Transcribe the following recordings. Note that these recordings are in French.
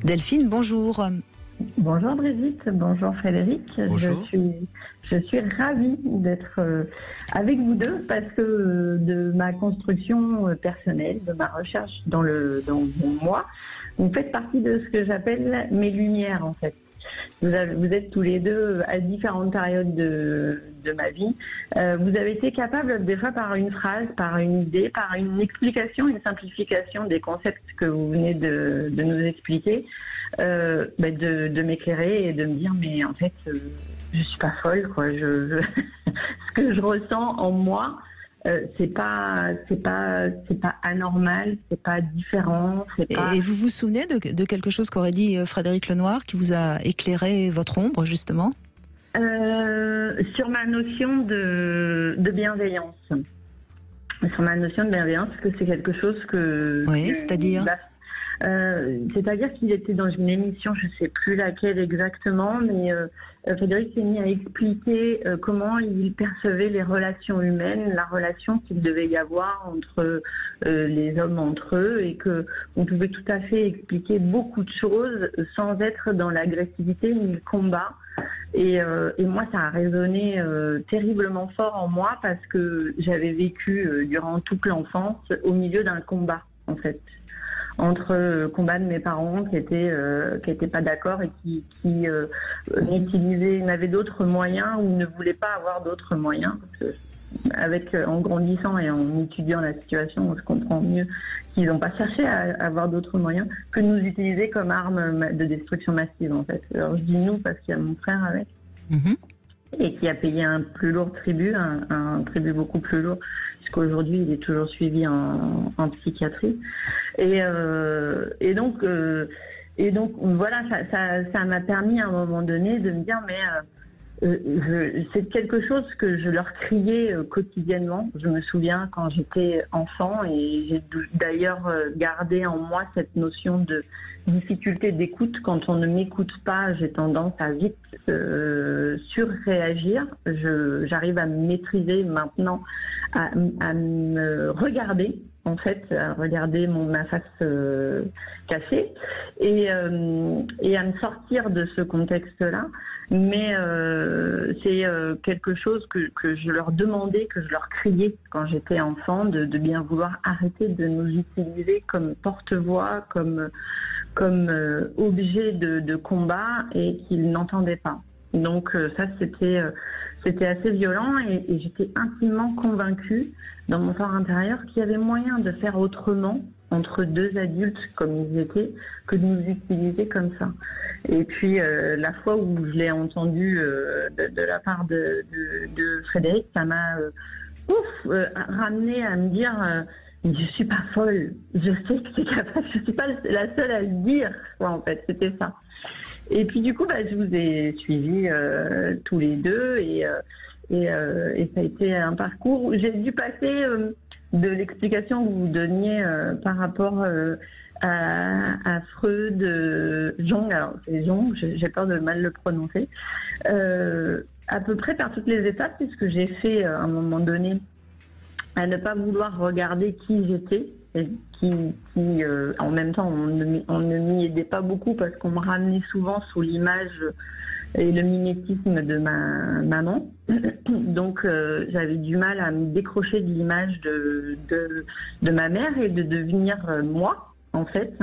Delphine, bonjour. Bonjour Brigitte, bonjour Frédéric. Bonjour. Je suis ravie d'être avec vous deux parce que de ma construction personnelle, de ma recherche dans mon moi, vous faites partie de ce que j'appelle mes lumières en fait. Vous êtes tous les deux à différentes périodes de ma vie. Vous avez été capables des fois par une phrase, par une idée, par une explication, une simplification des concepts que vous venez de nous expliquer, de m'éclairer et de me dire mais en fait je suis pas folle quoi. Ce que je ressens en moi. C'est pas anormal, c'est pas différent, c'est pas... Et vous vous souvenez de quelque chose qu'aurait dit Frédéric Lenoir qui vous a éclairé votre ombre justement sur ma notion de bienveillance. Sur ma notion de bienveillance, parce que c'est quelque chose que... Oui, c'est-à-dire c'est-à-dire qu'il était dans une émission, je ne sais plus laquelle exactement, mais Frédéric s'est mis à expliquer comment il percevait les relations humaines, la relation qu'il devait y avoir entre les hommes entre eux, et qu'on pouvait tout à fait expliquer beaucoup de choses sans être dans l'agressivité ni le combat. Et moi, ça a résonné terriblement fort en moi parce que j'avais vécu durant toute l'enfance au milieu d'un combat, en fait. Entre combat de mes parents qui étaient pas d'accord et qui n'avaient d'autres moyens ou ne voulaient pas avoir d'autres moyens. Parce que en grandissant et en étudiant la situation, on se comprend mieux qu'ils n'ont pas cherché à avoir d'autres moyens que de nous utiliser comme arme de destruction massive en fait. Alors je dis nous parce qu'il y a mon frère avec. Et qui a payé un plus lourd tribut, un tribut beaucoup plus lourd, puisqu'aujourd'hui il est toujours suivi en psychiatrie. Et donc voilà, ça m'a permis à un moment donné de me dire c'est quelque chose que je leur criais quotidiennement. Je me souviens quand j'étais enfant et j'ai d'ailleurs gardé en moi cette notion de difficulté d'écoute. Quand on ne m'écoute pas, j'ai tendance à vite surréagir. J'arrive à me maîtriser maintenant, à me regarder en fait, à regarder ma face cachée et à me sortir de ce contexte-là. Mais c'est quelque chose que je leur demandais, que je leur criais quand j'étais enfant, de bien vouloir arrêter de nous utiliser comme porte-voix, comme objet de combat et qu'ils n'entendaient pas. Donc ça, c'était assez violent et j'étais intimement convaincue dans mon fort intérieur qu'il y avait moyen de faire autrement entre deux adultes comme ils étaient que de nous utiliser comme ça. Et puis la fois où je l'ai entendu de la part de Frédéric, ça m'a ramené à me dire je suis pas folle, je sais que c'est capable, je suis pas la seule à le dire. Ouais, en fait, c'était ça. Et puis du coup, je vous ai suivis tous les deux et ça a été un parcours où j'ai dû passer de l'explication que vous donniez par rapport à Freud, Jung, alors c'est Jung, j'ai peur de mal le prononcer, à peu près par toutes les étapes, puisque j'ai fait à un moment donné à ne pas vouloir regarder qui j'étais, et qui en même temps on ne m'y aidait pas beaucoup parce qu'on me ramenait souvent sous l'image et le mimétisme de ma maman. Donc j'avais du mal à me décrocher de l'image de ma mère et de devenir moi en fait.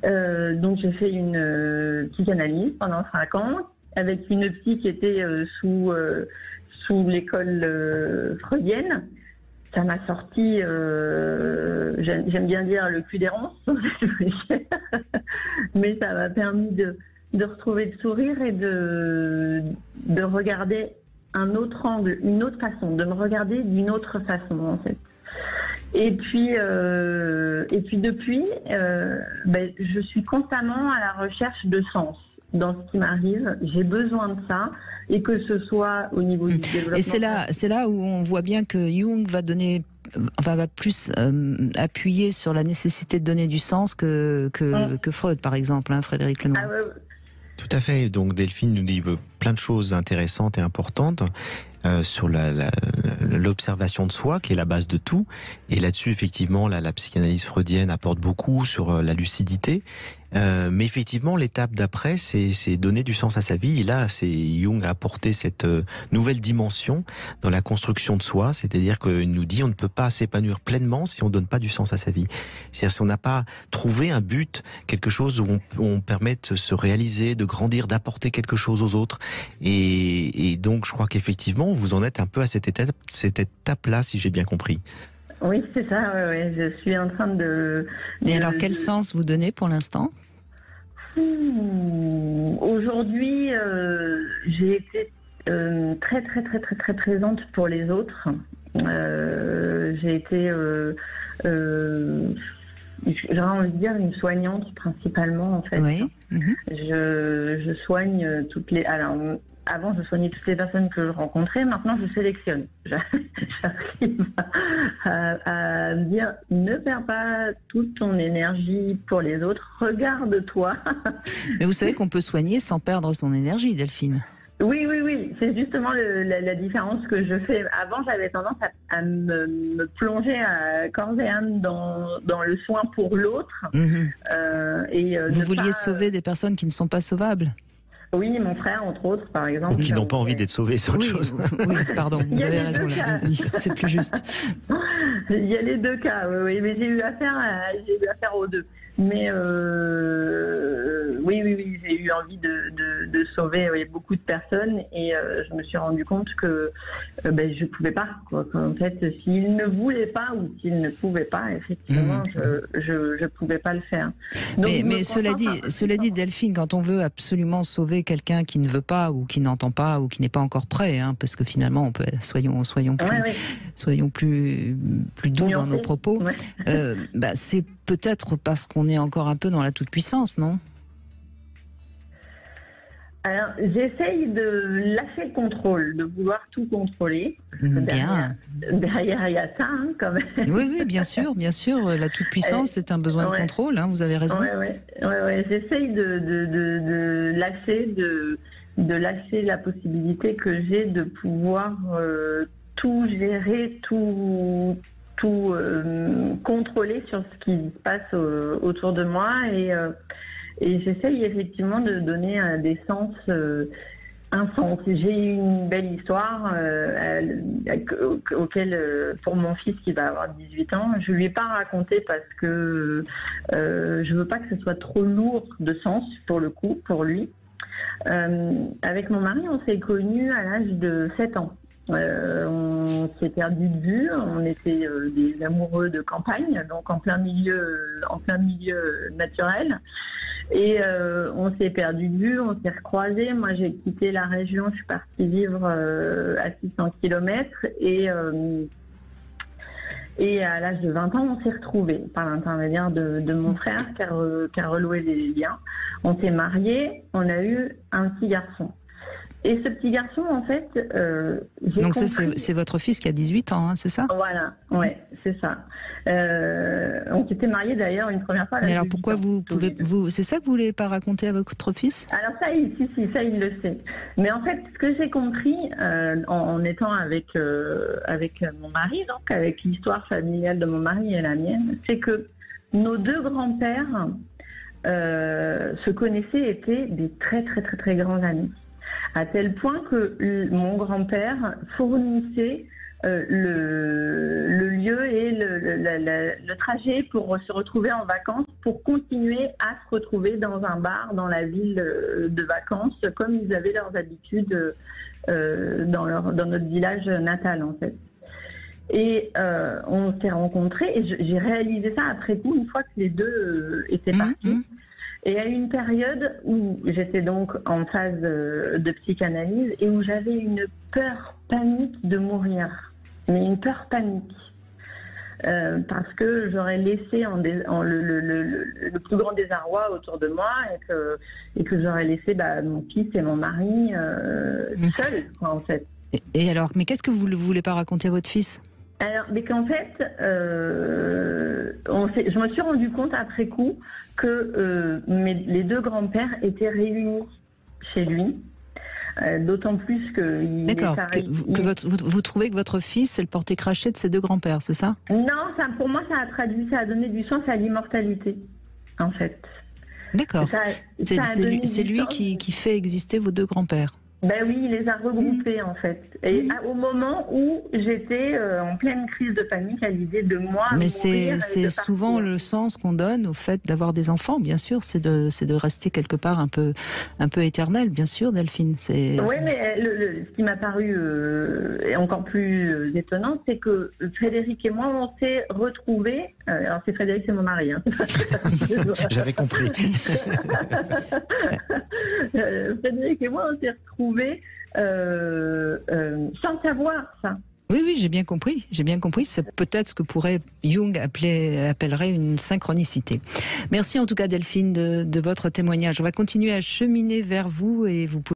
Donc j'ai fait une psychanalyse pendant 5 ans avec une psy qui était sous l'école freudienne. Ça m'a sorti, j'aime bien dire le cul des ronces, mais ça m'a permis de retrouver le sourire et de regarder un autre angle, une autre façon, de me regarder d'une autre façon en fait. Et puis depuis, je suis constamment à la recherche de sens dans ce qui m'arrive. J'ai besoin de ça. Et que ce soit au niveau du développement. Et c'est là où on voit bien que Jung va plus appuyer sur la nécessité de donner du sens que Freud, par exemple, Frédéric Lenoir. Tout à fait. Donc Delphine nous dit plein de choses intéressantes et importantes sur l'observation de soi, qui est la base de tout. Et là-dessus, effectivement, la psychanalyse freudienne apporte beaucoup sur la lucidité. Mais effectivement, l'étape d'après, c'est donner du sens à sa vie. Et là, Jung a apporté cette nouvelle dimension dans la construction de soi, c'est-à-dire qu'il nous dit on ne peut pas s'épanouir pleinement si on ne donne pas du sens à sa vie. C'est-à-dire si on n'a pas trouvé un but, quelque chose où on permet de se réaliser, de grandir, d'apporter quelque chose aux autres. Et donc, je crois qu'effectivement, vous en êtes un peu à cette étape-là, si j'ai bien compris. Oui, c'est ça, ouais. Je suis en train de... Et alors, quel sens vous donnez pour l'instant ? Aujourd'hui, j'ai été très, très, très, très, très présente pour les autres. J'ai été, j'aurais envie de dire, une soignante principalement, en fait. Oui. Je soigne toutes les... Alors, avant, je soignais toutes les personnes que je rencontrais. Maintenant, je sélectionne. J'arrive à me dire, ne perds pas toute ton énergie pour les autres. Regarde-toi. Mais vous savez qu'on peut soigner sans perdre son énergie, Delphine. Oui. C'est justement la différence que je fais. Avant, j'avais tendance à me plonger à corps et âme dans le soin pour l'autre. Vous vouliez sauver des personnes qui ne sont pas sauvables ? Oui, mon frère, entre autres, par exemple. Qui n'ont pas envie d'être sauvés, c'est autre chose. Oui, pardon, vous avez raison, là. C'est plus juste. Il y a les deux cas, oui, mais j'ai eu affaire aux deux. Mais oui, j'ai eu envie de sauver beaucoup de personnes et je me suis rendu compte que je ne pouvais pas. En fait, s'ils ne voulaient pas ou s'ils ne pouvaient pas, effectivement, je ne pouvais pas le faire. Donc, mais cela dit, Delphine, quand on veut absolument sauver quelqu'un qui ne veut pas ou qui n'entend pas ou qui n'est pas encore prêt, parce que finalement, soyons plus doux dans nos propos, c'est peut-être parce qu'on est encore un peu dans la toute-puissance, non ? Alors, j'essaye de lâcher le contrôle, de vouloir tout contrôler. Bien. Derrière, il y a ça, quand même. Oui, bien sûr. La toute-puissance, c'est un besoin de contrôle, vous avez raison. Oui. J'essaye de lâcher la possibilité que j'ai de pouvoir tout gérer, tout contrôler sur ce qui se passe autour de moi et j'essaye effectivement de donner des sens, un sens. J'ai eu une belle histoire auquel, pour mon fils qui va avoir 18 ans, je lui ai pas raconté parce que je veux pas que ce soit trop lourd de sens pour le coup, pour lui. Avec mon mari, on s'est connus à l'âge de 7 ans. On s'est perdu de vue, on était des amoureux de campagne, donc en plein milieu naturel. Et on s'est perdu de vue, on s'est recroisés. Moi, j'ai quitté la région, je suis partie vivre à 600 km et à l'âge de 20 ans, on s'est retrouvés par l'intermédiaire de mon frère qui a reloué les liens. On s'est mariés, on a eu un petit garçon. Et ce petit garçon, en fait, donc ça, c'est votre fils qui a 18 ans, c'est ça ? Voilà, ouais, c'est ça. On s'était mariés d'ailleurs une première fois. Mais alors pourquoi c'est ça que vous voulez pas raconter à votre fils ? Alors ça, il le sait. Mais en fait, ce que j'ai compris en étant avec mon mari, donc avec l'histoire familiale de mon mari et la mienne, c'est que nos deux grands-pères se connaissaient, étaient des très très très très grands amis. À tel point que mon grand-père fournissait le lieu et le trajet pour se retrouver en vacances, pour continuer à se retrouver dans un bar dans la ville de vacances, comme ils avaient leurs habitudes dans notre village natal, en fait. Et on s'est rencontrés, et j'ai réalisé ça après coup, une fois que les deux étaient partis. Et à une période où j'étais donc en phase de psychanalyse et où j'avais une peur panique de mourir, mais une peur panique. Parce que j'aurais laissé le plus grand désarroi autour de moi et que j'aurais laissé mon fils et mon mari seuls, en fait. Et alors, mais qu'est-ce que vous ne voulez pas raconter à votre fils ? Alors, mais qu'en fait, je me suis rendu compte après coup que les deux grands-pères étaient réunis chez lui. D'autant plus que... D'accord, vous trouvez que votre fils est le porté-craché de ses deux grands-pères, c'est ça ? Non, pour moi, ça a donné du sens à l'immortalité, en fait. D'accord. C'est lui qui fait exister vos deux grands-pères. Ben oui, il les a regroupés en fait. Et au moment où j'étais en pleine crise de panique à l'idée de moi. Mais c'est souvent le sens qu'on donne au fait d'avoir des enfants, bien sûr, c'est de rester quelque part un peu éternel, bien sûr, Delphine. Oui, mais ce qui m'a paru encore plus étonnant, c'est que Frédéric et moi, on s'est retrouvés. Alors c'est Frédéric, c'est mon mari. Hein. J'avais compris. Frédéric et moi, on s'est retrouvés sans savoir ça. Oui, j'ai bien compris. C'est peut-être ce que Jung appellerait une synchronicité. Merci en tout cas Delphine de votre témoignage. On va continuer à cheminer vers vous et vous pouvez